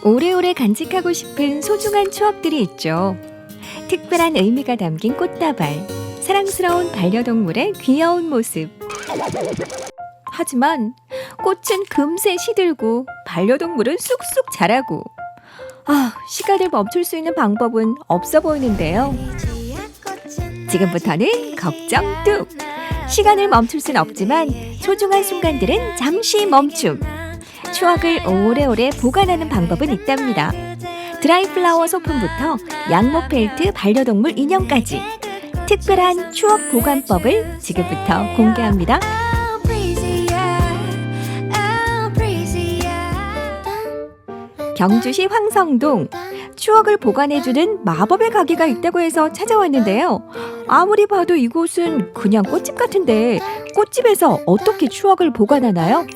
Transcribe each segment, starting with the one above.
오래오래 간직하고 싶은 소중한 추억들이 있죠. 특별한 의미가 담긴 꽃다발, 사랑스러운 반려동물의 귀여운 모습. 하지만 꽃은 금세 시들고 반려동물은 쑥쑥 자라고 시간을 멈출 수 있는 방법은 없어 보이는데요. 지금부터는 걱정 뚝! 시간을 멈출 순 없지만 소중한 순간들은 잠시 멈춤. 추억을 오래오래 보관하는 방법은 있답니다. 드라이플라워 소품부터 양모펠트 반려동물 인형까지 특별한 추억 보관법을 지금부터 공개합니다. 경주시 황성동, 추억을 보관해주는 마법의 가게가 있다고 해서 찾아왔는데요. 아무리 봐도 이곳은 그냥 꽃집 같은데 꽃집에서 어떻게 추억을 보관하나요?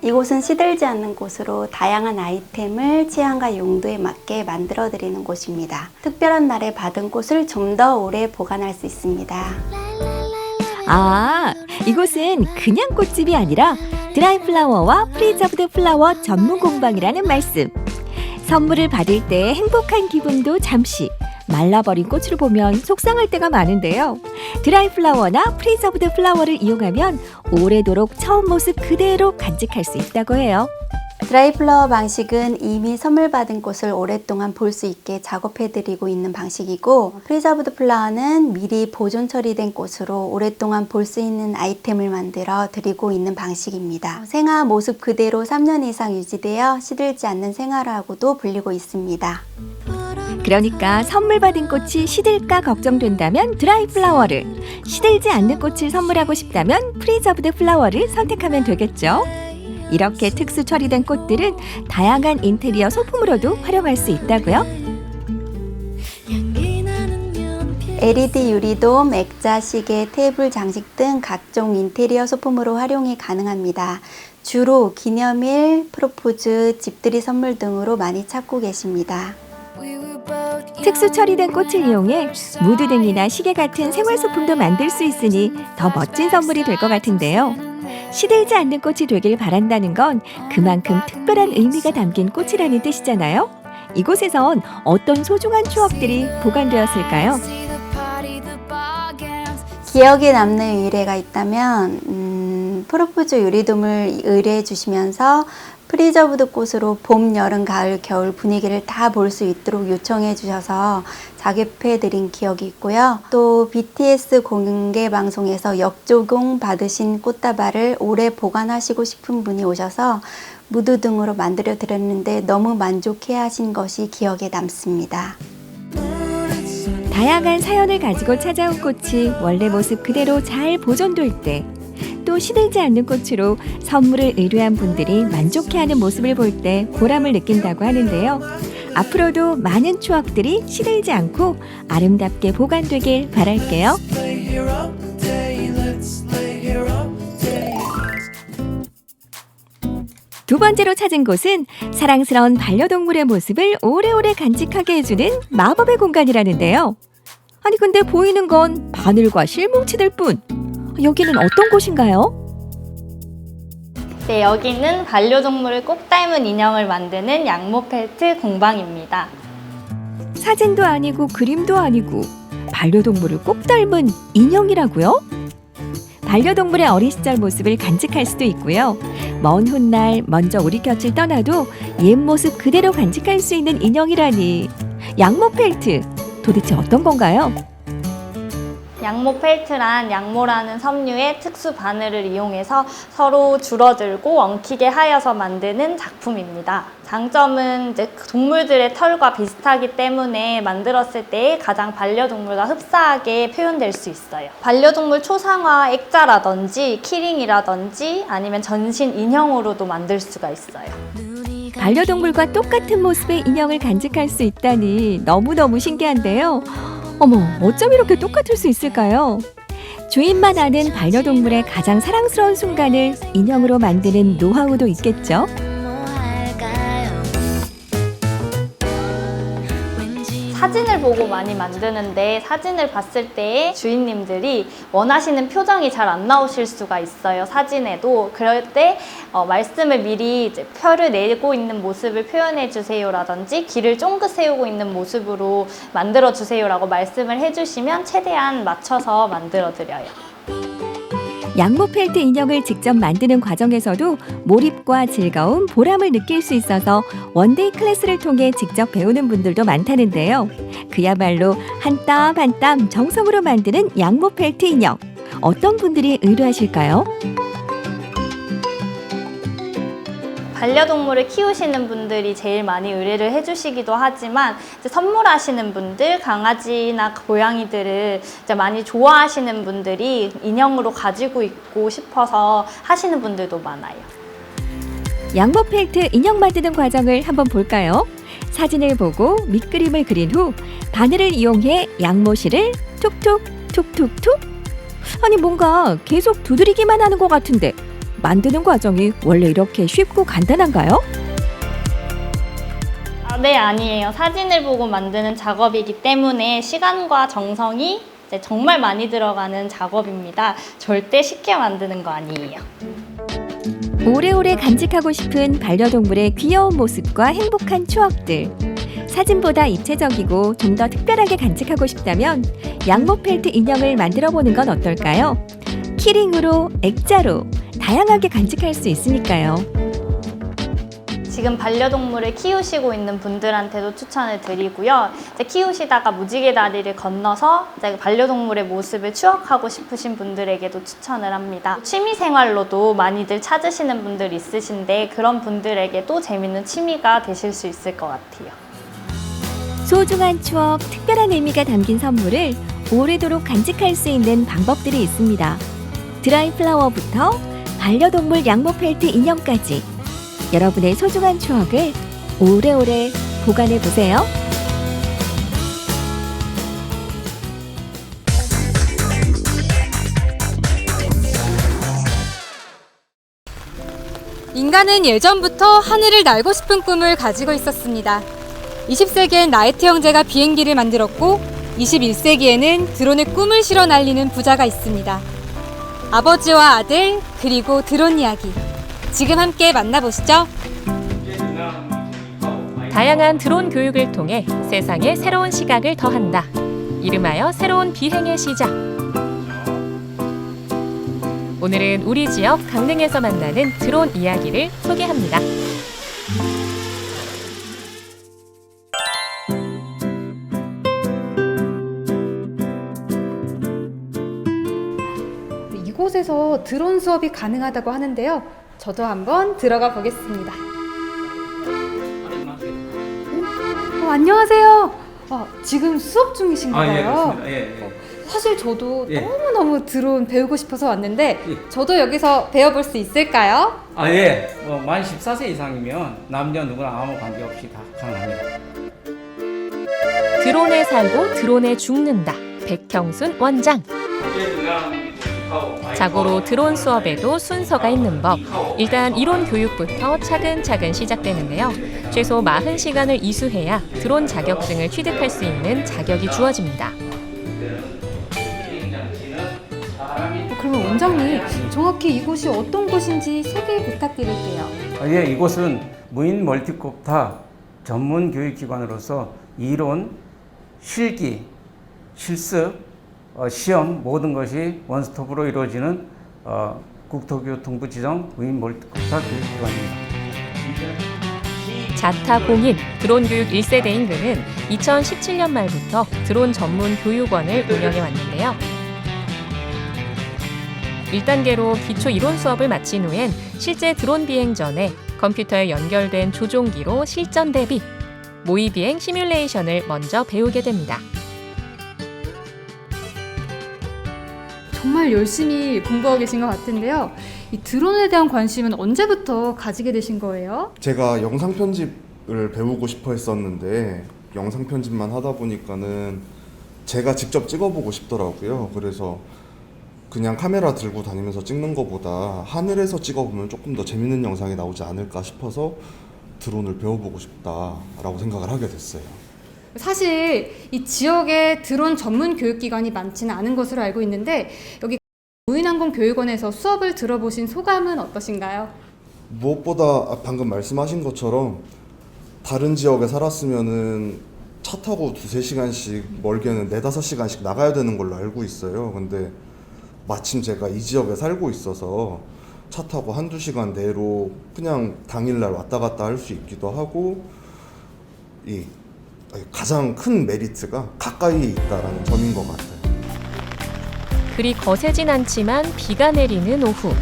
이곳은 시들지 않는 곳으로 다양한 아이템을 취향과 용도에 맞게 만들어 드리는 곳입니다. 특별한 날에 받은 꽃을 좀 더 오래 보관할 수 있습니다. 이곳은 그냥 꽃집이 아니라 드라이플라워와 프리저브드 플라워 전문 공방이라는 말씀. 선물을 받을 때 행복한 기분도 잠시, 말라버린 꽃을 보면 속상할 때가 많은데요. 드라이플라워나 프리저브드 플라워를 이용하면 오래도록 처음 모습 그대로 간직할 수 있다고 해요. 드라이플라워 방식은 이미 선물 받은 꽃을 오랫동안 볼 수 있게 작업해드리고 있는 방식이고, 프리저브드 플라워는 미리 보존 처리된 꽃으로 오랫동안 볼 수 있는 아이템을 만들어 드리고 있는 방식입니다. 생화 모습 그대로 3년 이상 유지되어 시들지 않는 생화라고도 불리고 있습니다. 그러니까 선물 받은 꽃이 시들까 걱정된다면 드라이플라워를, 시들지 않는 꽃을 선물하고 싶다면 프리저브드 플라워를 선택하면 되겠죠. 이렇게 특수 처리된 꽃들은 다양한 인테리어 소품으로도 활용할 수 있다고요. LED 유리돔, 액자, 시계, 테이블 장식 등 각종 인테리어 소품으로 활용이 가능합니다. 주로 기념일, 프로포즈, 집들이 선물 등으로 많이 찾고 계십니다. 특수 처리된 꽃을 이용해 무드 등이나 시계 같은 생활소품도 만들 수 있으니 더 멋진 선물이 될 것 같은데요. 시들지 않는 꽃이 되길 바란다는 건 그만큼 특별한 의미가 담긴 꽃이라는 뜻이잖아요. 이곳에선 어떤 소중한 추억들이 보관되었을까요? 기억에 남는 의뢰가 있다면 프로포즈 유리돔을 의뢰해 주시면서 프리저브드 꽃으로 봄, 여름, 가을, 겨울 분위기를 다 볼 수 있도록 요청해 주셔서 작업해 드린 기억이 있고요. 또 BTS 공개 방송에서 역조공 받으신 꽃다발을 오래 보관하시고 싶은 분이 오셔서 무드 등으로 만들어 드렸는데 너무 만족해 하신 것이 기억에 남습니다. 다양한 사연을 가지고 찾아온 꽃이 원래 모습 그대로 잘 보존될 때, 또 시들지 않는 꽃으로 선물을 의뢰한 분들이 만족해하는 모습을 볼 때 보람을 느낀다고 하는데요. 앞으로도 많은 추억들이 시들지 않고 아름답게 보관되길 바랄게요. 두 번째로 찾은 곳은 사랑스러운 반려동물의 모습을 오래오래 간직하게 해주는 마법의 공간이라는데요. 아니 근데 보이는 건 바늘과 실뭉치들 뿐. 여기는 어떤 곳인가요? 네, 여기는 반려동물을 꼭 닮은 인형을 만드는 양모펠트 공방입니다. 사진도 아니고 그림도 아니고 반려동물을 꼭 닮은 인형이라고요? 반려동물의 어린 시절 모습을 간직할 수도 있고요. 먼 훗날 먼저 우리 곁을 떠나도 옛 모습 그대로 간직할 수 있는 인형이라니. 양모펠트, 도대체 어떤 건가요? 양모펠트란 양모라는 섬유의 특수 바늘을 이용해서 서로 줄어들고 엉키게 하여서 만드는 작품입니다. 장점은 이제 동물들의 털과 비슷하기 때문에 만들었을 때 가장 반려동물과 흡사하게 표현될 수 있어요. 반려동물 초상화 액자라든지 키링이라든지 아니면 전신 인형으로도 만들 수가 있어요. 반려동물과 똑같은 모습의 인형을 간직할 수 있다니 너무너무 신기한데요. 어머, 어쩜 이렇게 똑같을 수 있을까요? 주인만 아는 반려동물의 가장 사랑스러운 순간을 인형으로 만드는 노하우도 있겠죠? 사진을 보고 많이 만드는데 사진을 봤을 때 주인님들이 원하시는 표정이 잘 안 나오실 수가 있어요. 사진에도. 그럴 때 말씀을 미리 이제 펴를 내고 있는 모습을 표현해 주세요라든지 귀를 쫑긋 세우고 있는 모습으로 만들어 주세요라고 말씀을 해주시면 최대한 맞춰서 만들어 드려요. 양모 펠트 인형을 직접 만드는 과정에서도 몰입과 즐거움, 보람을 느낄 수 있어서 원데이 클래스를 통해 직접 배우는 분들도 많다는데요. 그야말로 한 땀 한 땀 정성으로 만드는 양모 펠트 인형. 어떤 분들이 의뢰하실까요? 반려동물을 키우시는 분들이 제일 많이 의뢰를 해주시기도 하지만 이제 선물하시는 분들, 강아지나 고양이들을 이제 많이 좋아하시는 분들이 인형으로 가지고 있고 싶어서 하시는 분들도 많아요. 양모 펠트 인형 만드는 과정을 한번 볼까요? 사진을 보고 밑그림을 그린 후 바늘을 이용해 양모실을 툭툭 툭툭툭. 아니 뭔가 계속 두드리기만 하는 것 같은데 만드는 과정이 원래 이렇게 쉽고 간단한가요? 네, 아니에요. 사진을 보고 만드는 작업이기 때문에 시간과 정성이 이제 정말 많이 들어가는 작업입니다. 절대 쉽게 만드는 거 아니에요. 오래오래 간직하고 싶은 반려동물의 귀여운 모습과 행복한 추억들. 사진보다 입체적이고 좀 더 특별하게 간직하고 싶다면 양모 펠트 인형을 만들어 보는 건 어떨까요? 키링으로, 액자로 다양하게 간직할 수 있으니까요. 지금 반려동물을 키우시고 있는 분들한테도 추천을 드리고요. 이제 키우시다가 무지개 다리를 건너서 이제 반려동물의 모습을 추억하고 싶으신 분들에게도 추천을 합니다. 취미생활로도 많이들 찾으시는 분들 있으신데 그런 분들에게도 재밌는 취미가 되실 수 있을 것 같아요. 소중한 추억, 특별한 의미가 담긴 선물을 오래도록 간직할 수 있는 방법들이 있습니다. 드라이 플라워부터 반려동물 양모 펠트 인형까지 여러분의 소중한 추억을 오래오래 보관해 보세요. 인간은 예전부터 하늘을 날고 싶은 꿈을 가지고 있었습니다. 20세기엔 라이트 형제가 비행기를 만들었고 21세기에는 드론의 꿈을 실어 날리는 부자가 있습니다. 아버지와 아들 그리고 드론 이야기 지금 함께 만나보시죠. 다양한 드론 교육을 통해 세상에 새로운 시각을 더한다. 이름하여 새로운 비행의 시작. 오늘은 우리 지역 강릉에서 만나는 드론 이야기를 소개합니다. 이곳에서 드론 수업이 가능하다고 하는데요. 저도 한번 들어가 보겠습니다. 안녕하세요. 지금 수업 중이신가요? 예, 그렇습니다. 예. 사실 저도 예. 너무너무 드론 배우고 싶어서 왔는데 예. 저도 여기서 배워볼 수 있을까요? 예. 만 14세 이상이면 남녀 누구나 아무 관계없이 다 가능합니다. 드론에 살고 드론에 죽는다. 백형순 원장. 자고로 드론 수업에도 순서가 있는 법. 일단 이론 교육부터 차근차근 시작되는데요. 최소 40시간을 이수해야 드론 자격증을 취득할 수 있는 자격이 주어집니다. 그러면 원장님, 정확히 이곳이 어떤 곳인지 소개 부탁드릴게요. 예, 이곳은 무인 멀티콥터 전문 교육기관으로서 이론, 실기, 실습, 시험 모든 것이 원스톱으로 이루어지는 국토교통부 지정 무인 멀티콥터 교육기관입니다. 자타공인 드론 교육 1세대인 그는 2017년 말부터 드론 전문 교육원을 운영해 왔는데요. 1단계로 기초 이론 수업을 마친 후엔 실제 드론 비행 전에 컴퓨터에 연결된 조종기로 실전 대비, 모의 비행 시뮬레이션을 먼저 배우게 됩니다. 정말 열심히 공부하고 계신 것 같은데요. 이 드론에 대한 관심은 언제부터 가지게 되신 거예요? 제가 영상 편집을 배우고 싶어 했었는데 영상 편집만 하다 보니까는 제가 직접 찍어보고 싶더라고요. 그래서 그냥 카메라 들고 다니면서 찍는 것보다 하늘에서 찍어보면 조금 더 재밌는 영상이 나오지 않을까 싶어서 드론을 배워보고 싶다라고 생각을 하게 됐어요. 사실 이 지역에 드론 전문 교육기관이 많지는 않은 것으로 알고 있는데 여기 무인항공교육원에서 수업을 들어보신 소감은 어떠신가요? 무엇보다 방금 말씀하신 것처럼 다른 지역에 살았으면은 차 타고 2-3시간씩 멀게는 4-5시간씩 나가야 되는 걸로 알고 있어요. 근데 마침 제가 이 지역에 살고 있어서 차 타고 1-2시간 내로 그냥 당일날 왔다 갔다 할 수 있기도 하고, 이 가장 큰 메리트가 가까이에 있다라는 점인 것 같아요. 그리 거세진 않지만 비가 내리는 오후.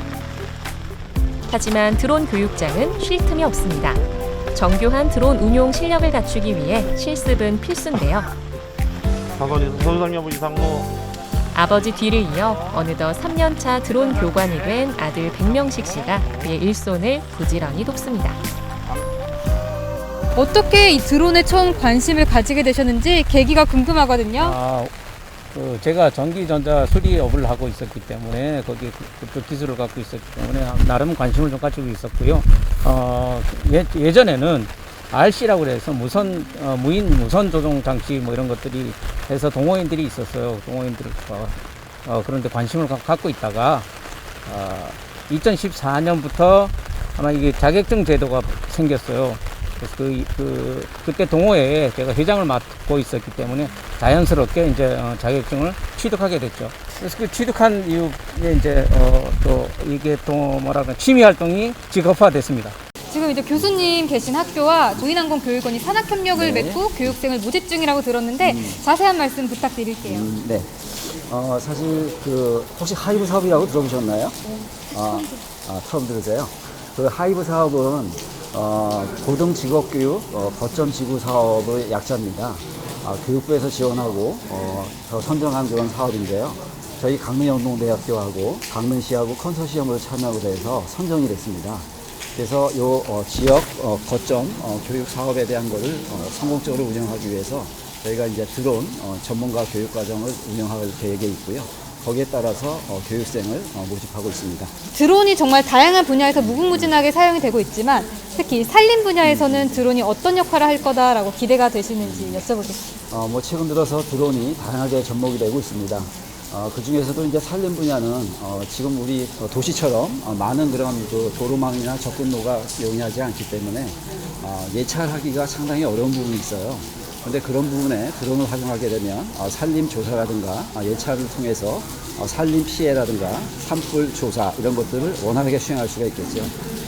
하지만 드론 교육장은 쉴 틈이 없습니다. 정교한 드론 운용 실력을 갖추기 위해 실습은 필수인데요. 사관에서 서울상여부 이상로. 아버지 뒤를 이어 어느덧 3년차 드론 교관이 된 아들 백명식 씨가 그의 일손을 부지런히 돕습니다. 어떻게 이 드론에 처음 관심을 가지게 되셨는지 계기가 궁금하거든요. 제가 전기전자 수리업을 하고 있었기 때문에 거기에 그쪽 기술을 갖고 있었기 때문에 나름 관심을 좀 가지고 있었고요. 예전에는 RC라고 해서 무인 무선 조종 장치 뭐 이런 것들이 해서 동호인들이 있었어요. 동호인들이 그런데 관심을 갖고 있다가 2014년부터 아마 이게 자격증 제도가 생겼어요. 그래서 그때 동호회에 제가 회장을 맡고 있었기 때문에 자연스럽게 이제 자격증을 취득하게 됐죠. 그래서 그 취득한 이후에 이제 또 이게 또 뭐랄까 취미 활동이 직업화됐습니다. 지금 이제 교수님 계신 학교와 무인항공교육원이 산학협력을 맺고 교육생을 모집 중이라고 들었는데 자세한 말씀 부탁드릴게요. 네. 사실 혹시 하이브 사업이라고 들어보셨나요? 처음 들으세요? 그 하이브 사업은 고등 직업교육 거점 지구 사업의 약자입니다. 교육부에서 지원하고 선정한 그런 사업인데요. 저희 강릉연동대학교하고 강릉시하고 컨소시엄으로 참여하게 돼서 선정이 됐습니다. 그래서 지역 거점 교육 사업에 대한 것을 성공적으로 운영하기 위해서 저희가 이제 드론 전문가 교육 과정을 운영할 계획에 있고요. 거기에 따라서 교육생을 모집하고 있습니다. 드론이 정말 다양한 분야에서 무궁무진하게 사용이 되고 있지만 특히 산림 분야에서는 드론이 어떤 역할을 할 거다라고 기대가 되시는지 여쭤보겠습니다. 최근 들어서 드론이 다양하게 접목이 되고 있습니다. 그 중에서도 이제 산림 분야는 지금 우리 도시처럼 많은 그런 도로망이나 접근로가 용이하지 않기 때문에 예찰하기가 상당히 어려운 부분이 있어요. 그런데 그런 부분에 드론을 활용하게 되면 산림 조사라든가 예찰을 통해서 산림 피해라든가 산불 조사 이런 것들을 원활하게 수행할 수가 있겠죠.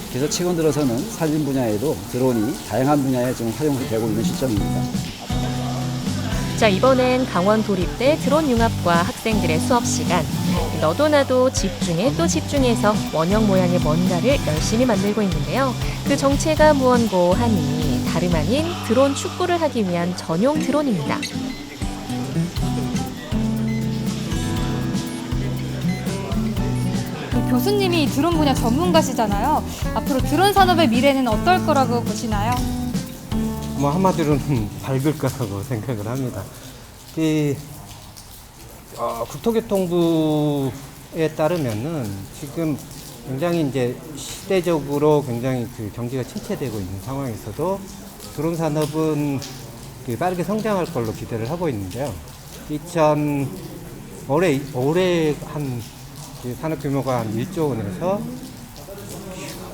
그래서 최근 들어서는 산림 분야에도 드론이 다양한 분야에 지금 활용이 되고 있는 시점입니다. 자, 이번엔 강원 도립대 드론 융합과 학생들의 수업 시간. 너도 나도 집중해 또 집중해서 원형 모양의 뭔가를 열심히 만들고 있는데요. 그 정체가 무언고 하니 다름 아닌 드론 축구를 하기 위한 전용 드론입니다. 교수님이 드론 분야 전문가시잖아요. 앞으로 드론 산업의 미래는 어떨 거라고 보시나요? 한마디로는 밝을 거라고 생각을 합니다. 국토교통부에 따르면은 지금 굉장히 이제 시대적으로 굉장히 경기가 침체되고 있는 상황에서도 드론 산업은 빠르게 성장할 걸로 기대를 하고 있는데요. 올해 한 산업 규모가 한 1조 원에서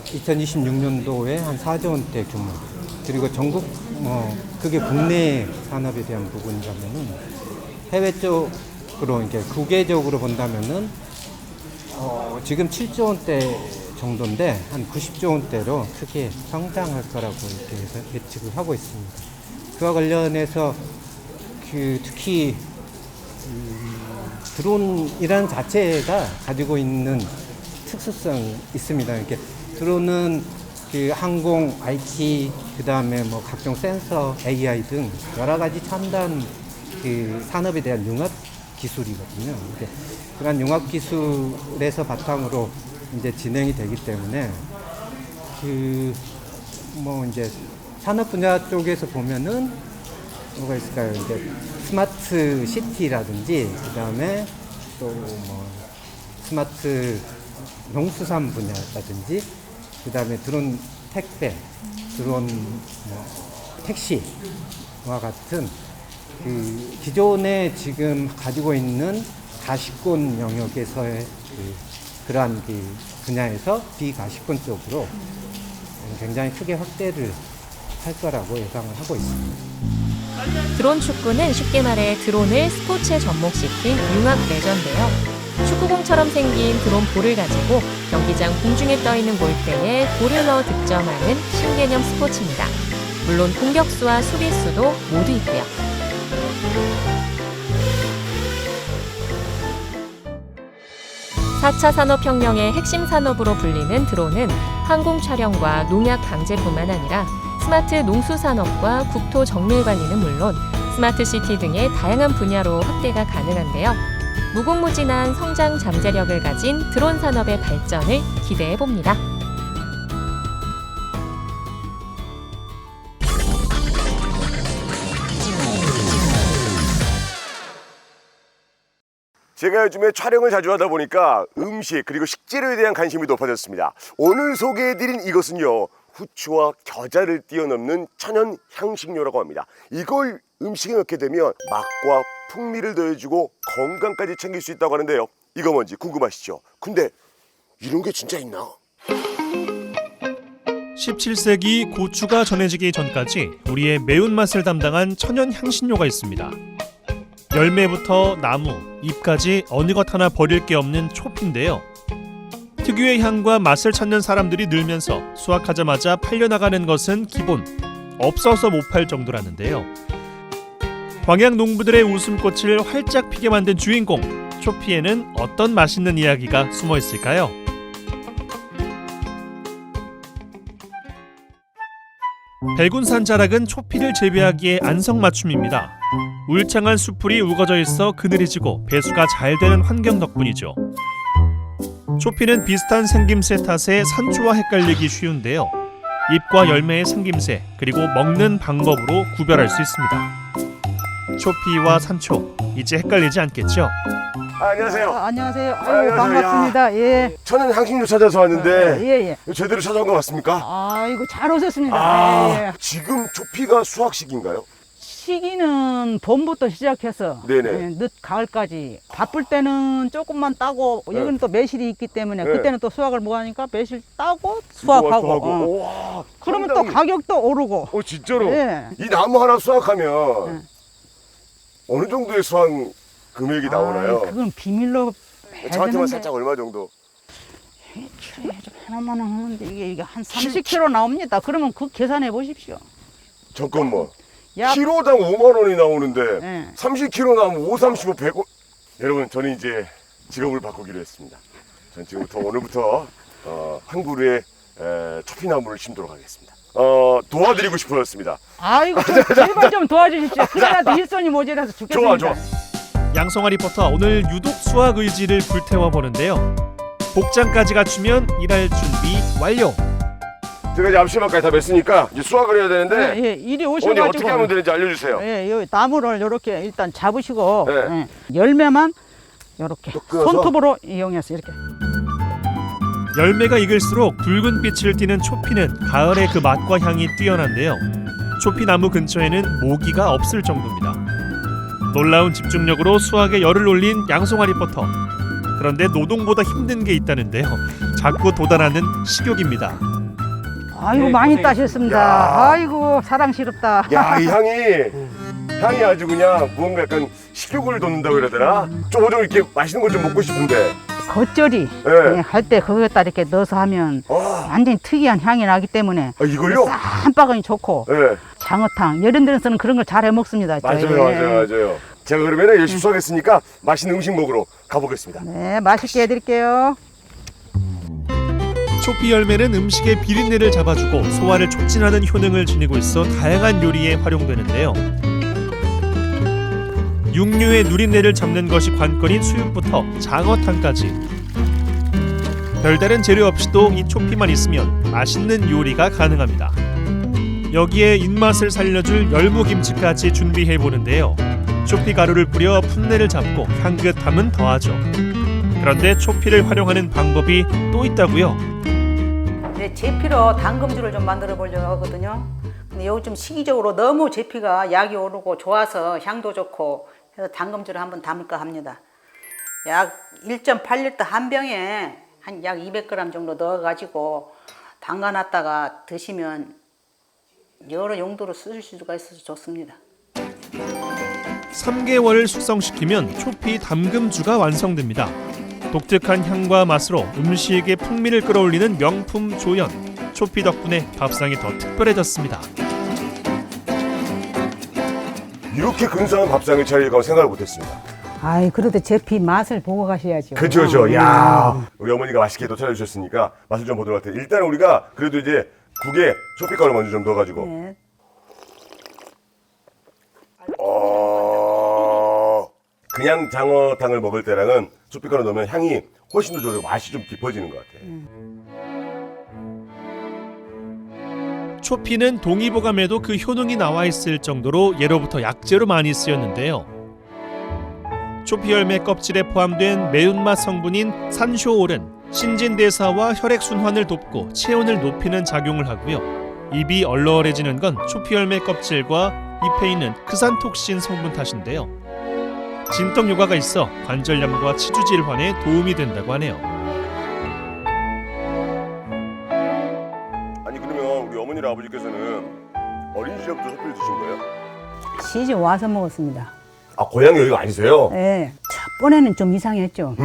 2026년도에 한 4조 원대 규모. 그리고 전국 그게 국내 산업에 대한 부분이라면은 해외 쪽으로 이제 국외적으로 본다면은 지금 7조 원대 정도인데 한 90조 원대로 크게 성장할 거라고 이렇게 해서 예측을 하고 있습니다. 그와 관련해서 특히 드론이라는 자체가 가지고 있는 특수성이 있습니다. 이렇게 드론은 항공, IT, 그 다음에 각종 센서, AI 등 여러 가지 첨단 산업에 대한 융합 기술이거든요. 그런 융합 기술에서 바탕으로 이제 진행이 되기 때문에 이제 산업 분야 쪽에서 보면은 뭐가 있을까요? 이제 스마트 시티라든지 그 다음에 또 스마트 농수산 분야라든지 그 다음에 드론 택배, 드론 택시와 같은 그 기존에 지금 가지고 있는 가시권 영역에서의 그러한 그 분야에서 비가시권 쪽으로 굉장히 크게 확대를 할 거라고 예상을 하고 있습니다. 드론 축구는 쉽게 말해 드론을 스포츠에 접목시킨 융합 레저인데요. 축구공처럼 생긴 드론 볼을 가지고 경기장 공중에 떠있는 골대에 볼을 넣어 득점하는 신개념 스포츠입니다. 물론 공격수와 수비수도 모두 있고요. (4차) 산업혁명의 핵심 산업으로 불리는 드론은 항공 촬영과 농약 방제뿐만 아니라 스마트 농수산업과 국토 정밀 관리는 물론 스마트 시티 등의 다양한 분야로 확대가 가능한데요. 무궁무진한 성장 잠재력을 가진 드론 산업의 발전을 기대해 봅니다. 제가 요즘에 촬영을 자주 하다 보니까 음식 그리고 식재료에 대한 관심이 높아졌습니다. 오늘 소개해드린 이것은요, 후추와 겨자를 뛰어넘는 천연 향신료라고 합니다. 이걸 음식에 넣게 되면 맛과 풍미를 더해주고 건강까지 챙길 수 있다고 하는데요. 이거 뭔지 궁금하시죠? 근데 이런 게 진짜 있나? 17세기 고추가 전해지기 전까지 우리의 매운맛을 담당한 천연 향신료가 있습니다. 열매부터 나무, 잎까지 어느 것 하나 버릴 게 없는 초피인데요. 특유의 향과 맛을 찾는 사람들이 늘면서 수확하자마자 팔려나가는 것은 기본, 없어서 못 팔 정도라는데요. 광양 농부들의 웃음꽃을 활짝 피게 만든 주인공, 초피에는 어떤 맛있는 이야기가 숨어 있을까요? 백운산 자락은 초피를 재배하기에 안성맞춤입니다. 울창한 수풀이 우거져 있어 그늘이지고 배수가 잘 되는 환경 덕분이죠. 초피는 비슷한 생김새 탓에 산초와 헷갈리기 쉬운데요. 잎과 열매의 생김새 그리고 먹는 방법으로 구별할 수 있습니다. 초피와 산초, 이제 헷갈리지 않겠죠? 안녕하세요. 안녕하세요. 아이고, 안녕하세요. 반갑습니다. 예. 천연 향신료 찾아서 왔는데 예. 제대로 찾아온 거 맞습니까? 아이고, 잘 오셨습니다. 예. 지금 초피가 수확 시기인가요? 시기는 봄부터 시작해서 네네. 늦 가을까지 바쁠 때는 조금만 따고 여기는 또 매실이 있기 때문에 네. 그때는 또 수확을 못 하니까 매실 따고 수확하고 와, 그러면 상당히... 또 가격도 오르고 진짜로? 예. 이 나무 하나 수확하면 어느 정도의 수확 금액이 나오나요? 그건 비밀로 해야 저한테만 되는데. 살짝 얼마 정도? 하나만 하는데 이게 한 30kg 나옵니다. 그러면 그 계산해 보십시오. 잠깐만. 약 키로당 5만 원이 나오는데 네. 30kg 나오면 5, 35, 100원. 여러분, 저는 이제 직업을 바꾸기로 했습니다. 전 지금부터 오늘부터 한 그루의 초피나무를 심도록 하겠습니다. 도와드리고 싶어졌습니다. 아이고, 제발 좀 도와주십시오. 그래도 일손이 모자라서 죽겠습니다. 좋아. 양성아 리포터, 오늘 유독 수확 의지를 불태워 보는데요. 복장까지 갖추면 일할 준비 완료. 제가 이제 앞치마까지 다 맸으니까 이제 수확을 해야 되는데 예, 이리 오셔가지고 어머니 어떻게 하면 되는지 알려주세요. 예, 요 나무를 이렇게 일단 잡으시고 네. 열매만 이렇게 끄어서? 손톱으로 이용해서 이렇게. 열매가 익을수록 붉은 빛을 띠는 초피는 가을의 그 맛과 향이 뛰어난데요. 초피 나무 근처에는 모기가 없을 정도입니다. 놀라운 집중력으로 수확에 열을 올린 양송아 리포터. 그런데 노동보다 힘든 게 있다는데요. 자꾸 돋아나는 식욕입니다. 아이고, 네, 많이 고생했습니다. 따셨습니다. 야. 아이고, 사랑스럽다. 야, 이 향이 아주 그냥 무언가 약간 식욕을 돋는다고 그래야 되나? 좀 이렇게 맛있는 걸 좀 먹고 싶은데. 겉절이 네. 할 때 거기에다 이렇게 넣어서 하면 완전히 특이한 향이 나기 때문에 이걸요? 한 바구니 좋고 네. 장어탕 이런 데서는 그런 걸 잘 해 먹습니다. 맞아요. 제가 그러면 열심히 수확했으니까 맛있는 음식 먹으러 가보겠습니다. 네, 맛있게 해드릴게요. 초피 열매는 음식의 비린내를 잡아주고 소화를 촉진하는 효능을 지니고 있어 다양한 요리에 활용되는데요. 육류의 누린내를 잡는 것이 관건인 수육부터 장어탕까지 별다른 재료 없이도 이 초피만 있으면 맛있는 요리가 가능합니다. 여기에 입맛을 살려줄 열무김치까지 준비해보는데요. 초피 가루를 뿌려 풋내를 잡고 향긋함은 더하죠. 그런데 초피를 활용하는 방법이 또 있다고요. 제피로 당금주를 좀 만들어 보려고 하거든요. 근데 요즘 시기적으로 너무 제피가 약이 오르고 좋아서 향도 좋고 해서 당금주를 한번 담을까 합니다. 약 1.8리터 한 병에 한 약 200g 정도 넣어가지고 담가놨다가 드시면 여러 용도로 쓰실 수가 있어서 좋습니다. 3개월 숙성시키면 초피 담금주가 완성됩니다. 독특한 향과 맛으로 음식의 풍미를 끌어올리는 명품 조연. 초피 덕분에 밥상이 더 특별해졌습니다. 이렇게 근사한 밥상을 차릴 거라고 생각을 못했습니다. 아이, 그래도 제피 맛을 보고 가셔야죠. 그죠. 야, 우리 어머니가 맛있게 또 차려주셨으니까 맛을 좀 보도록 할 텐데 일단 우리가 그래도 이제 국에 초피가루 먼저 좀 넣어가지고. 네. 그냥 장어탕을 먹을 때랑은 초피가루 넣으면 향이 훨씬 더 좋고 맛이 좀 깊어지는 것 같아요. 초피는 동의보감에도 그 효능이 나와 있을 정도로 예로부터 약재로 많이 쓰였는데요. 초피 열매 껍질에 포함된 매운맛 성분인 산쇼올은 신진대사와 혈액순환을 돕고 체온을 높이는 작용을 하고요. 입이 얼얼해지는 건 초피 열매 껍질과 잎에 있는 크산톡신 성분 탓인데요. 진떡 효과가 있어 관절염과 치주 질환에 도움이 된다고 하네요. 아니 그러면 우리 어머니랑 아버지께서는 어린 시절부터 초피를 드신 거예요? 시집 와서 먹었습니다. 아 고향이 여기가 아니세요? 네. 첫 번에는 좀 이상했죠.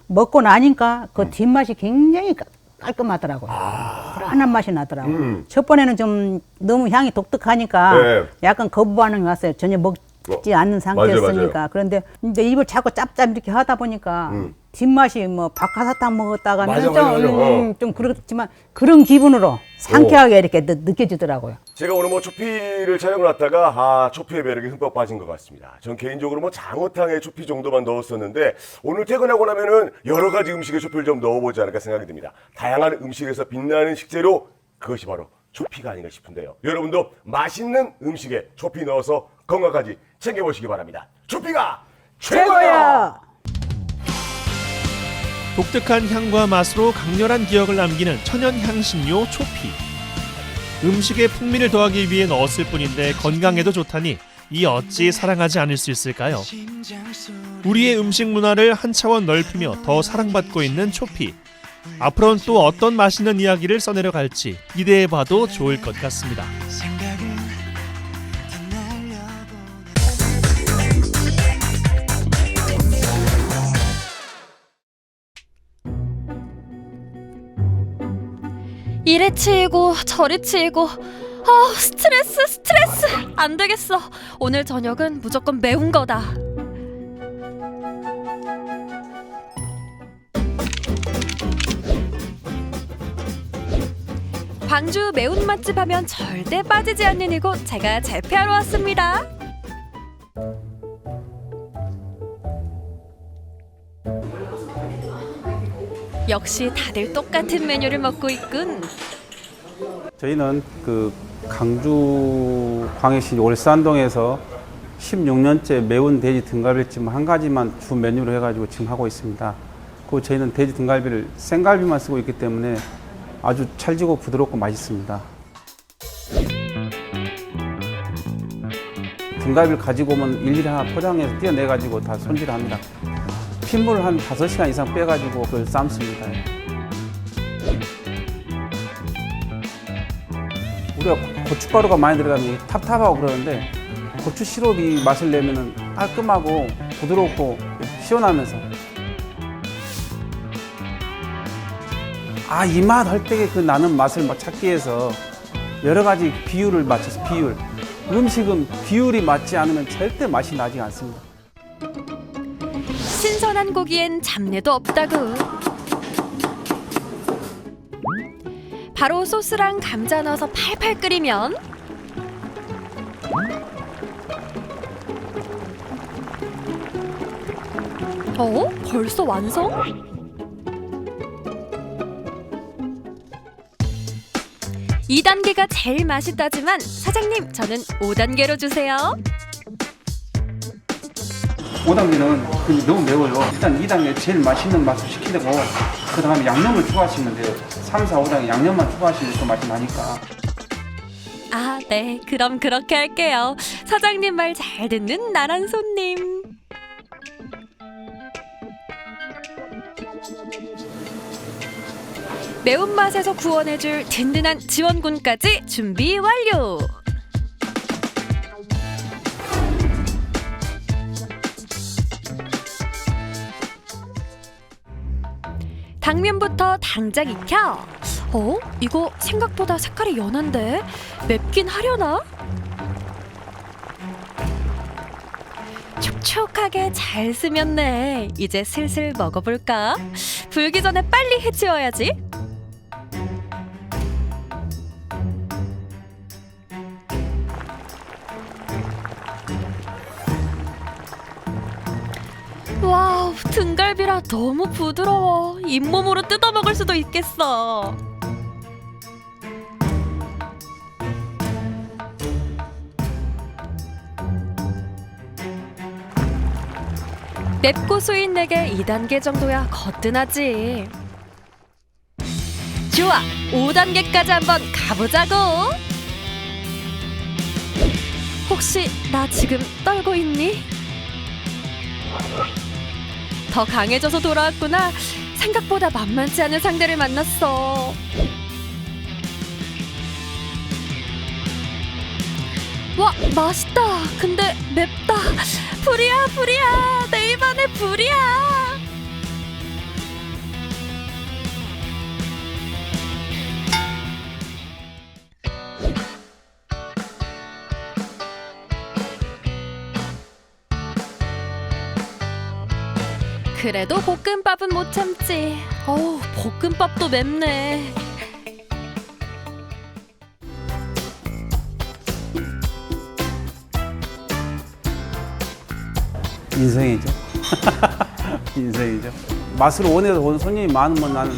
먹고 나니까 그 뒷맛이 굉장히 깔끔하더라고요. 불안한 맛이 나더라고요. 첫 번에는 좀 너무 향이 독특하니까 네. 약간 거부 반응이 왔어요. 전혀 먹지 않는 상태였으니까. 맞아요. 그런데 이제 입을 자꾸 짭짭 이렇게 하다 보니까 뒷맛이 뭐 박하사탕 먹었다가는 좀 그렇지만 그런 기분으로 상쾌하게 이렇게 느껴지더라고요. 제가 오늘 뭐 초피를 촬영을 왔다가 초피의 매력에 흠뻑 빠진 것 같습니다. 전 개인적으로 뭐 장어탕에 초피 정도만 넣었었는데 오늘 퇴근하고 나면은 여러 가지 음식에 초피를 좀 넣어보지 않을까 생각이 듭니다. 다양한 음식에서 빛나는 식재료 그것이 바로 초피가 아닌가 싶은데요. 여러분도 맛있는 음식에 초피 넣어서 건강까지 챙겨보시기 바랍니다. 초피가 최고야! 독특한 향과 맛으로 강렬한 기억을 남기는 천연 향신료 초피. 음식에 풍미를 더하기 위해 넣었을 뿐인데 건강에도 좋다니 이 어찌 사랑하지 않을 수 있을까요? 우리의 음식 문화를 한 차원 넓히며 더 사랑받고 있는 초피. 앞으로는 또 어떤 맛있는 이야기를 써내려 갈지 기대해봐도 좋을 것 같습니다. 이래 치이고 저리 치이고 스트레스 안 되겠어. 오늘 저녁은 무조건 매운 거다. 광주 매운 맛집 하면 절대 빠지지 않는 이곳 제가 재패하러 왔습니다. 역시 다들 똑같은 메뉴를 먹고 있군. 저희는 그 강주 광역시 월산동에서 16년째 매운 돼지 등갈비찜 한 가지만 주 메뉴로 해가지고 지금 하고 있습니다. 그리고 저희는 돼지 등갈비를 생갈비만 쓰고 있기 때문에 아주 찰지고 부드럽고 맛있습니다. 등갈비를 가지고 오면 일일이 하나 포장해서 떼어내가지고 다 손질합니다. 핏물을 한 5시간 이상 빼가지고 그걸 삶습니다. 우리가 고춧가루가 많이 들어가면 탑탑하고 그러는데 고추 시럽이 맛을 내면 깔끔하고 부드럽고 시원하면서 이 맛 할 때 그 나는 맛을 막 찾기 위해서 여러 가지 비율을 맞춰서 음식은 비율이 맞지 않으면 절대 맛이 나지 않습니다. 신선한 고기엔 잡내도 없다구. 바로 소스랑 감자 넣어서 팔팔 끓이면 벌써 완성? 이 단계가 제일 맛있다지만 사장님 저는 5단계로 주세요. 5단계는 너무 매워요. 일단 2단계 제일 맛있는 맛을 시키고 그 다음에 양념을 추가하시면 돼요. 3, 4, 5단계 양념만 추가하시면 또 맛이 나니까. 아, 네. 그럼 그렇게 할게요. 사장님 말 잘 듣는 나란 손님. 매운맛에서 구원해줄 든든한 지원군까지 준비 완료. 당면부터 당장 익혀. 이거 생각보다 색깔이 연한데 맵긴 하려나? 촉촉하게 잘 스몄네. 이제 슬슬 먹어볼까? 불기 전에 빨리 해치워야지. 와우, 등갈비라 너무 부드러워. 잇몸으로 뜯어 먹을 수도 있겠어. 맵고 소인내게 2단계 정도야 거뜬하지. 좋아, 5단계까지 한번 가보자고. 혹시 나 지금 떨고 있니? 더 강해져서 돌아왔구나. 생각보다 만만치 않은 상대를 만났어. 와, 맛있다. 근데 맵다. 불이야, 불이야. 내 입안에 불이야. 그래도 볶음밥은 못 참지. 볶음밥도 맵네. 인생이죠. 인생이죠. 맛을 원해서 온 손님이 많으면 나는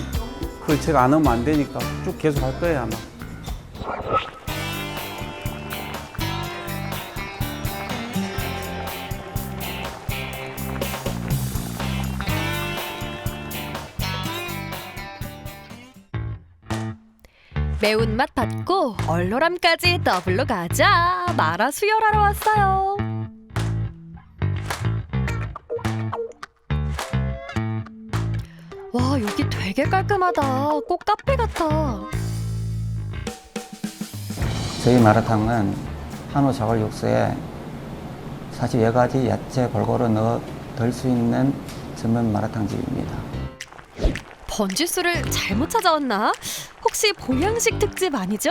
그걸 제가 안 하면 안 되니까 쭉 계속 할 거예요, 아마. 매운맛 받고 얼얼함까지 더블로 가자. 마라 수혈하러 왔어요. 와, 여기 되게 깔끔하다. 꼭 카페 같아. 저희 마라탕은 한우 사골 육수에 40여가지 야채 골고루 넣어 덜 수 있는 전문 마라탕집입니다. 번지수를 잘못 찾아왔나? 혹시 보양식 특집 아니죠?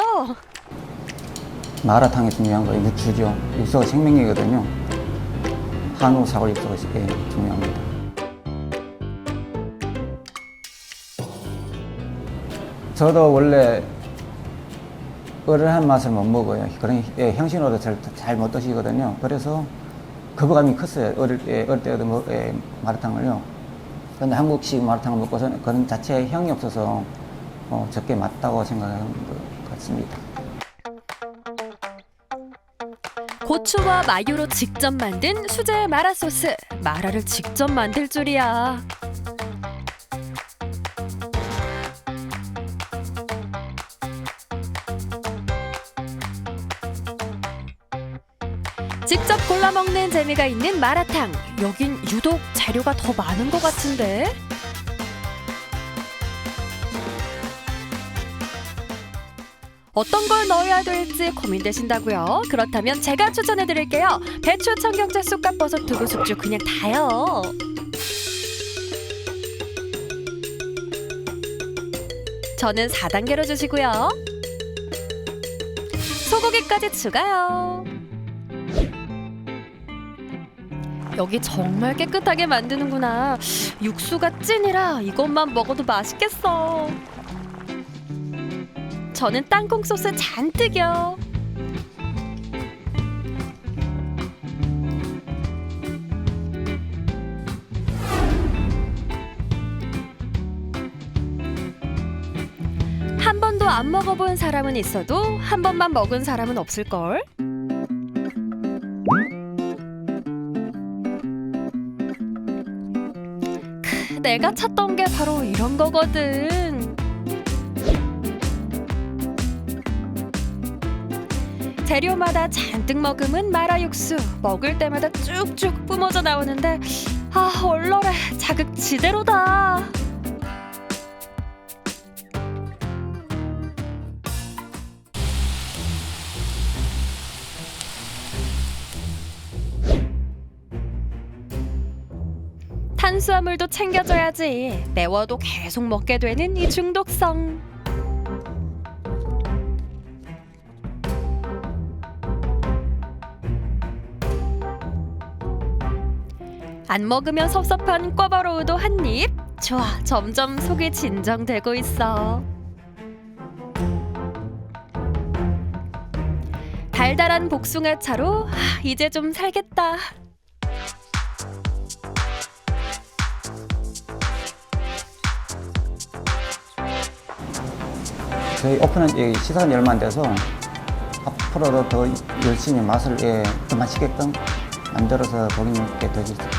마라탕이 중요한 거 육수죠. 육수가 생명이거든요. 한우 사골 육수가 중요합니다. 저도 원래 얼얼한 맛을 못 먹어요. 그런 향신료도 잘 못 드시거든요. 그래서 거부감이 컸어요. 어릴 때도 마라탕을요. 그런데 한국식 마라탕을 먹고서는 그런 자체의 향이 없어서 적게 맞다고 생각하는 것 같습니다. 고추와 마요로 직접 만든 수제 마라 소스. 마라를 직접 만들 줄이야. 직접 골라 먹는 재미가 있는 마라탕. 여긴 유독 재료가 더 많은 것 같은데? 어떤 걸 넣어야 될지 고민되신다고요? 그렇다면 제가 추천해드릴게요. 배추, 청경채, 쑥갓, 버섯, 두부, 숙주 그냥 다요. 저는 4단계로 주시고요. 소고기까지 추가요. 여기 정말 깨끗하게 만드는구나. 육수가 찐이라 이것만 먹어도 맛있겠어. 저는 땅콩 소스 잔뜩요. 한 번도 안 먹어본 사람은 있어도 한 번만 먹은 사람은 없을걸? 내가 찾던 게 바로 이런 거거든. 재료마다 잔뜩 머금은 마라육수. 먹을 때마다 쭉쭉 뿜어져 나오는데 얼얼해. 자극 지대로다. 탄수화물도 챙겨줘야지. 매워도 계속 먹게 되는 이 중독성. 안 먹으면 섭섭한 꿔바로우도 한 입. 좋아, 점점 속이 진정되고 있어. 달달한 복숭아차로 이제 좀 살겠다. 저희 오픈한 지 시간이 얼마 안 돼서 앞으로도 더 열심히 맛을 더 맛있게끔 만들어서 고객님께 드릴 수 있습니다.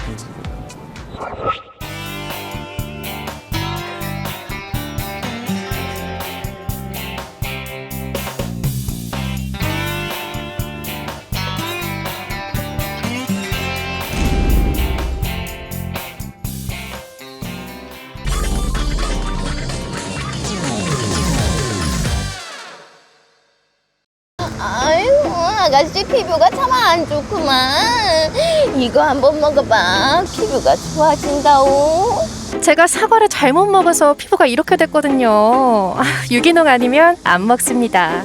아이고, 아가씨 피부가 참 안 좋구만. 이거 한번 먹어봐. 피부가 좋아진다오. 제가 사과를 잘못 먹어서 피부가 이렇게 됐거든요. 유기농 아니면 안 먹습니다.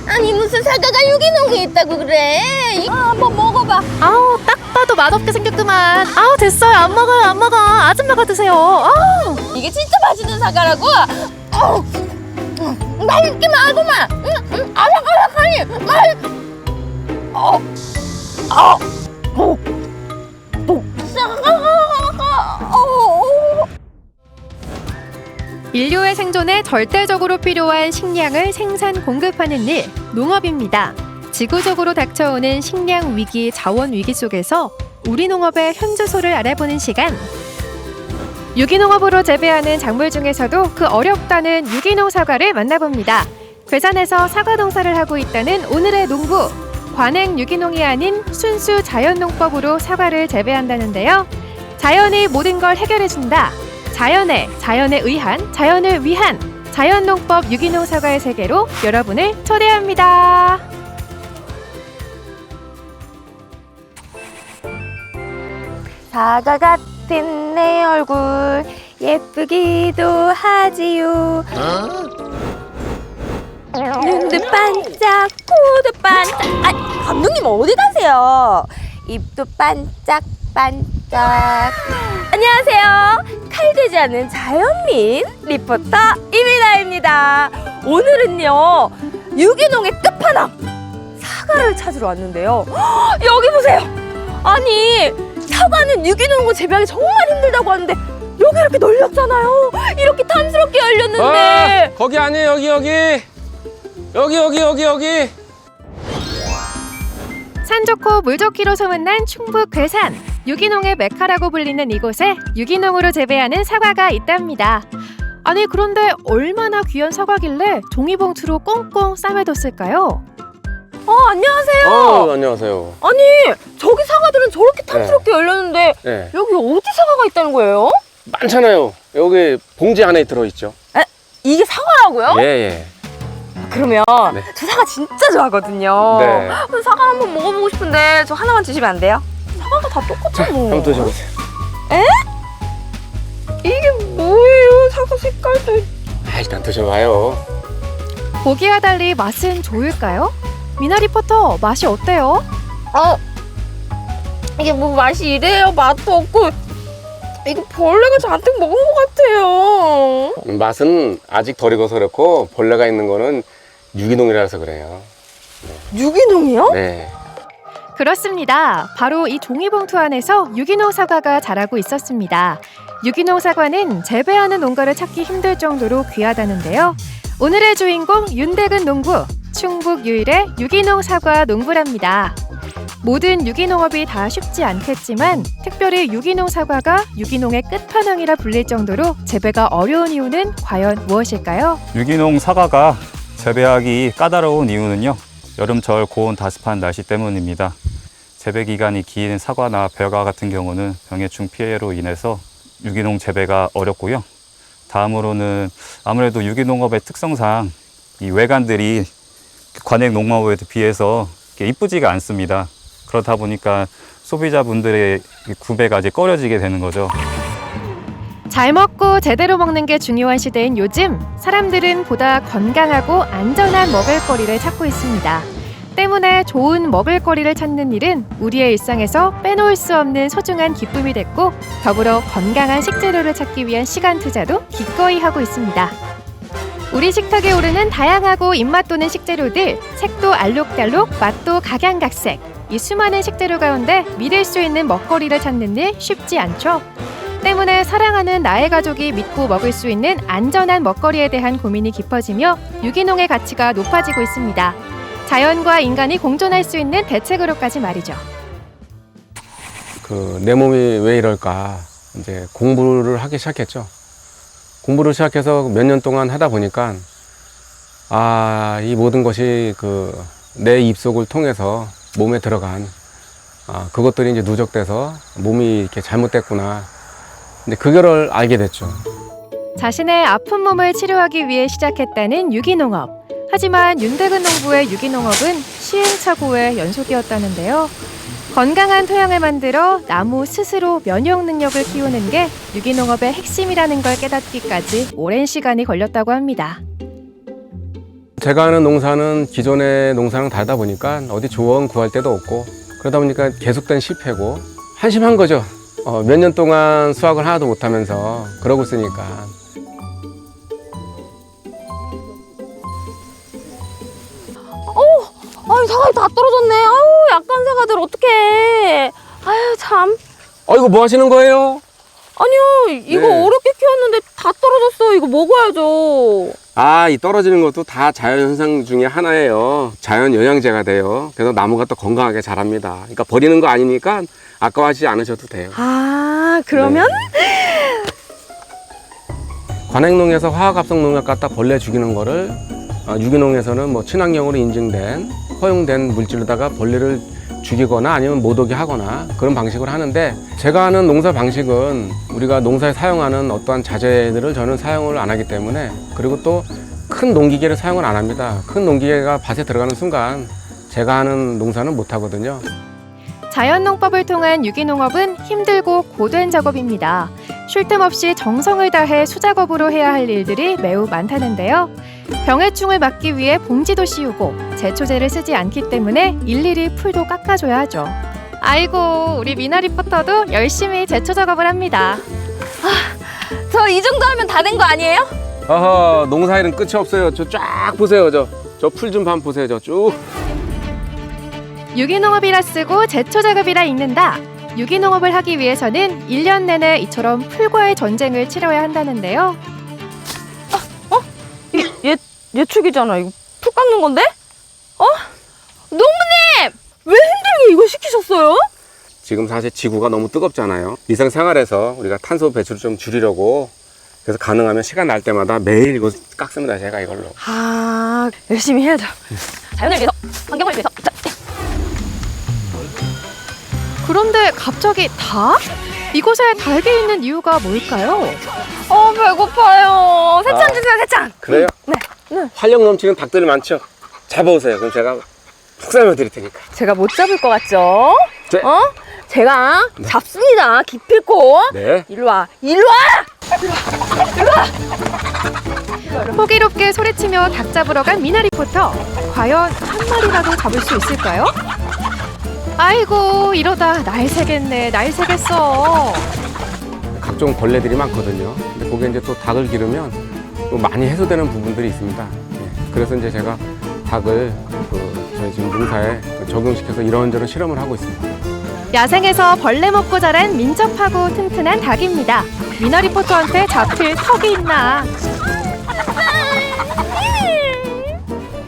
아니, 무슨 사과가 유기농에 있다고 그래? 한번 먹어봐. 아우, 딱 봐도 맛없게 생겼구만. 아우, 됐어요. 안 먹어요, 안 먹어. 아줌마가 드세요. 아우. 이게 진짜 맛있는 사과라고? 맛있게 말고만. 아삭아삭하니 맛. 인류의 생존에 절대적으로 필요한 식량을 생산 공급하는 일, 농업입니다. 지구적으로 닥쳐오는 식량 위기, 자원 위기 속에서 우리 농업의 현주소를 알아보는 시간. 유기농업으로 재배하는 작물 중에서도 그 어렵다는 유기농 사과를 만나봅니다. 괴산에서 사과 농사를 하고 있다는 오늘의 농부. 관행 유기농이 아닌 순수 자연농법으로 사과를 재배한다는데요. 자연이 모든 걸 해결해준다. 자연에 의한, 자연을 위한 자연농법 유기농 사과의 세계로 여러분을 초대합니다. 사과 같은 내 얼굴 예쁘기도 하지요. 눈도 반짝, 코도 반짝. 감독님 어디 가세요? 입도 반짝반짝. 안녕하세요. 칼되지 않는 자연민 리포터 이민아입니다. 오늘은요, 유기농의 끝판왕 사과를 찾으러 왔는데요. 여기 보세요. 아니, 사과는 유기농으로 재배하기 정말 힘들다고 하는데 여기 이렇게 널렸잖아요. 이렇게 탐스럽게 열렸는데. 거기 아니에요. 여기. 산 좋고 물 좋기로 소문난 충북 괴산. 유기농의 메카라고 불리는 이곳에 유기농으로 재배하는 사과가 있답니다. 아니, 그런데 얼마나 귀한 사과길래 종이봉투로 꽁꽁 싸매뒀을까요? 안녕하세요. 안녕하세요. 아니, 저기 사과들은 저렇게 탐스럽게 열렸는데 네. 여기 어디 사과가 있다는 거예요? 많잖아요. 여기 봉지 안에 들어있죠. 이게 사과라고요? 예. 그러면 네. 저 사과 진짜 좋아하거든요. 네. 사과 한번 먹어보고 싶은데 저 하나만 주시면 안 돼요? 사과가 다 똑같잖아요. 한번 드셔보세요. 에? 이게 뭐예요? 사과 색깔도. 일단 드셔봐요. 보기와 달리 맛은 좋을까요? 미나 리포터, 맛이 어때요? 이게 뭐 맛이 이래요? 맛도 없고 이거 벌레가 잔뜩 먹은 것 같아요. 맛은 아직 덜 익어서 그렇고 벌레가 있는 거는 유기농이라서 그래요. 유기농이요? 네. 그렇습니다. 바로 이 종이봉투 안에서 유기농 사과가 자라고 있었습니다. 유기농 사과는 재배하는 농가를 찾기 힘들 정도로 귀하다는데요. 오늘의 주인공 윤대근 농부, 충북 유일의 유기농 사과 농부랍니다. 모든 유기농업이 다 쉽지 않겠지만 특별히 유기농 사과가 유기농의 끝판왕이라 불릴 정도로 재배가 어려운 이유는 과연 무엇일까요? 유기농 사과가 재배하기 까다로운 이유는요. 여름철 고온 다습한 날씨 때문입니다. 재배 기간이 긴 사과나 벼가 같은 경우는 병해충 피해로 인해서 유기농 재배가 어렵고요. 다음으로는 아무래도 유기농업의 특성상 이 외관들이 관행 농업에 비해서 이쁘지가 않습니다. 그렇다 보니까 소비자분들의 구매가 이제 꺼려지게 되는 거죠. 잘 먹고 제대로 먹는 게 중요한 시대인 요즘 사람들은 보다 건강하고 안전한 먹을거리를 찾고 있습니다. 때문에 좋은 먹을거리를 찾는 일은 우리의 일상에서 빼놓을 수 없는 소중한 기쁨이 됐고 더불어 건강한 식재료를 찾기 위한 시간 투자도 기꺼이 하고 있습니다. 우리 식탁에 오르는 다양하고 입맛 도는 식재료들, 색도 알록달록, 맛도 각양각색. 이 수많은 식재료 가운데 믿을 수 있는 먹거리를 찾는 일 쉽지 않죠. 때문에 사랑하는 나의 가족이 믿고 먹을 수 있는 안전한 먹거리에 대한 고민이 깊어지며 유기농의 가치가 높아지고 있습니다. 자연과 인간이 공존할 수 있는 대책으로까지 말이죠. 내 몸이 왜 이럴까 이제 공부를 하기 시작했죠. 공부를 시작해서 몇 년 동안 하다 보니까 이 모든 것이 내 입속을 통해서 몸에 들어간 그것들이 이제 누적돼서 몸이 이렇게 잘못됐구나. 근데 그거를 알게 됐죠. 자신의 아픈 몸을 치료하기 위해 시작했다는 유기농업. 하지만 윤대근 농부의 유기농업은 시행착오의 연속이었다는데요. 건강한 토양을 만들어 나무 스스로 면역 능력을 키우는 게 유기농업의 핵심이라는 걸 깨닫기까지 오랜 시간이 걸렸다고 합니다. 제가 하는 농사는 기존의 농사랑 다르다 보니까 어디 조언 구할 데도 없고 그러다 보니까 계속된 실패고 한심한 거죠. 몇 년 동안 수확을 하나도 못하면서 그러고 있으니까. 아유, 사과이 다 떨어졌네. 아유, 약간 사과들 어떡해. 아유, 참. 이거 뭐 하시는 거예요? 아니요, 이거 네. 어렵게 키웠는데 다 떨어졌어. 이거 먹어야죠. 이 떨어지는 것도 다 자연현상 중에 하나예요. 자연 영양제가 돼요. 그래서 나무가 또 건강하게 자랍니다. 그러니까 버리는 거 아니니까 아까워하지 않으셔도 돼요. 그러면? 관행농에서 화학합성 농약 갖다 벌레 죽이는 거를 유기농에서는 뭐 친환경으로 인증된 허용된 물질로다가 벌레를 죽이거나 아니면 못 오게 하거나 그런 방식으로 하는데 제가 하는 농사 방식은 우리가 농사에 사용하는 어떠한 자재들을 저는 사용을 안 하기 때문에 그리고 또 큰 농기계를 사용을 안 합니다. 큰 농기계가 밭에 들어가는 순간 제가 하는 농사는 못 하거든요. 자연농법을 통한 유기농업은 힘들고 고된 작업입니다. 쉴 틈 없이 정성을 다해 수작업으로 해야 할 일들이 매우 많다는데요. 병해충을 막기 위해 봉지도 씌우고 제초제를 쓰지 않기 때문에 일일이 풀도 깎아줘야 하죠. 아이고, 우리 미나 리포터도 열심히 제초 작업을 합니다. 저 이 정도 하면 다 된 거 아니에요? 농사일은 끝이 없어요. 저 쫙 보세요. 저 풀 좀 한번 보세요. 저 쭉. 유기농업이라 쓰고 제초 작업이라 읽는다. 유기농업을 하기 위해서는 1년 내내 이처럼 풀과의 전쟁을 치러야 한다는데요. 이게 예측이잖아. 이거 풀 깎는 건데? 농부님! 왜 힘들게 이거 시키셨어요? 지금 사실 지구가 너무 뜨겁잖아요. 일상생활에서 우리가 탄소 배출을 좀 줄이려고 그래서 가능하면 시간 날 때마다 매일 이거 깎습니다. 제가 이걸로. 열심히 해야죠. 자연을 위해서, 환경을 위해서. 그런데 갑자기 다? 이곳에 달게 있는 이유가 뭘까요? 배고파요. 새참 주세요, 새참. 그래요? 네. 활력 넘치는 닭들이 많죠? 잡아오세요. 그럼 제가 푹 삶아 드릴 테니까. 제가 못 잡을 것 같죠? 네. 제가 잡습니다. 기필코. 네. 일로 와. 일로 와! 호기롭게 소리치며 닭 잡으러 간 미나 리포터. 과연 한 마리라도 잡을 수 있을까요? 아이고, 이러다 날 새겠네. 날 새겠어. 각종 벌레들이 많거든요. 근데 거기에 이제 또 닭을 기르면 또 많이 해소되는 부분들이 있습니다. 그래서 이제 제가 닭을 저희 지금 농사에 적용시켜서 이런저런 실험을 하고 있습니다. 야생에서 벌레 먹고 자란 민첩하고 튼튼한 닭입니다. 미나 리포터한테 잡힐 턱이 있나?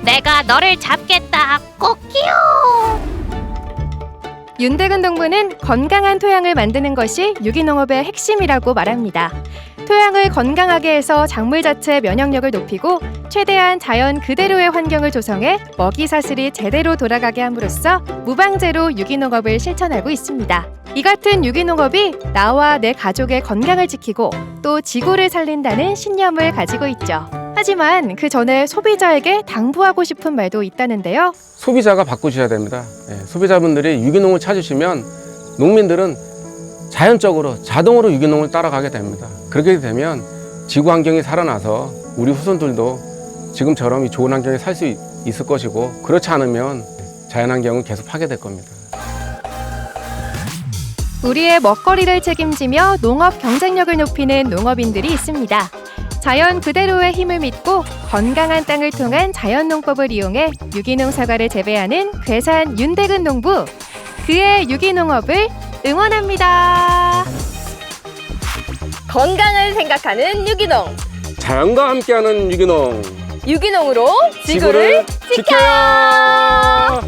내가 너를 잡겠다. 꼭 키워. 윤대근 농부는 건강한 토양을 만드는 것이 유기농업의 핵심이라고 말합니다. 토양을 건강하게 해서 작물 자체의 면역력을 높이고 최대한 자연 그대로의 환경을 조성해 먹이 사슬이 제대로 돌아가게 함으로써 무방제로 유기농업을 실천하고 있습니다. 이 같은 유기농업이 나와 내 가족의 건강을 지키고 또 지구를 살린다는 신념을 가지고 있죠. 하지만 그 전에 소비자에게 당부하고 싶은 말도 있다는데요. 소비자가 바꾸셔야 됩니다. 소비자분들이 유기농을 찾으시면 농민들은 자연적으로 자동으로 유기농을 따라가게 됩니다. 그렇게 되면 지구 환경이 살아나서 우리 후손들도 지금처럼 이 좋은 환경에 살 수 있을 것이고, 그렇지 않으면 자연 환경은 계속 파괴될 겁니다. 우리의 먹거리를 책임지며 농업 경쟁력을 높이는 농업인들이 있습니다. 자연 그대로의 힘을 믿고 건강한 땅을 통한 자연 농법을 이용해 유기농 사과를 재배하는 괴산 윤대근 농부. 그의 유기농업을 응원합니다. 건강을 생각하는 유기농. 자연과 함께하는 유기농. 유기농으로 지구를 지켜요.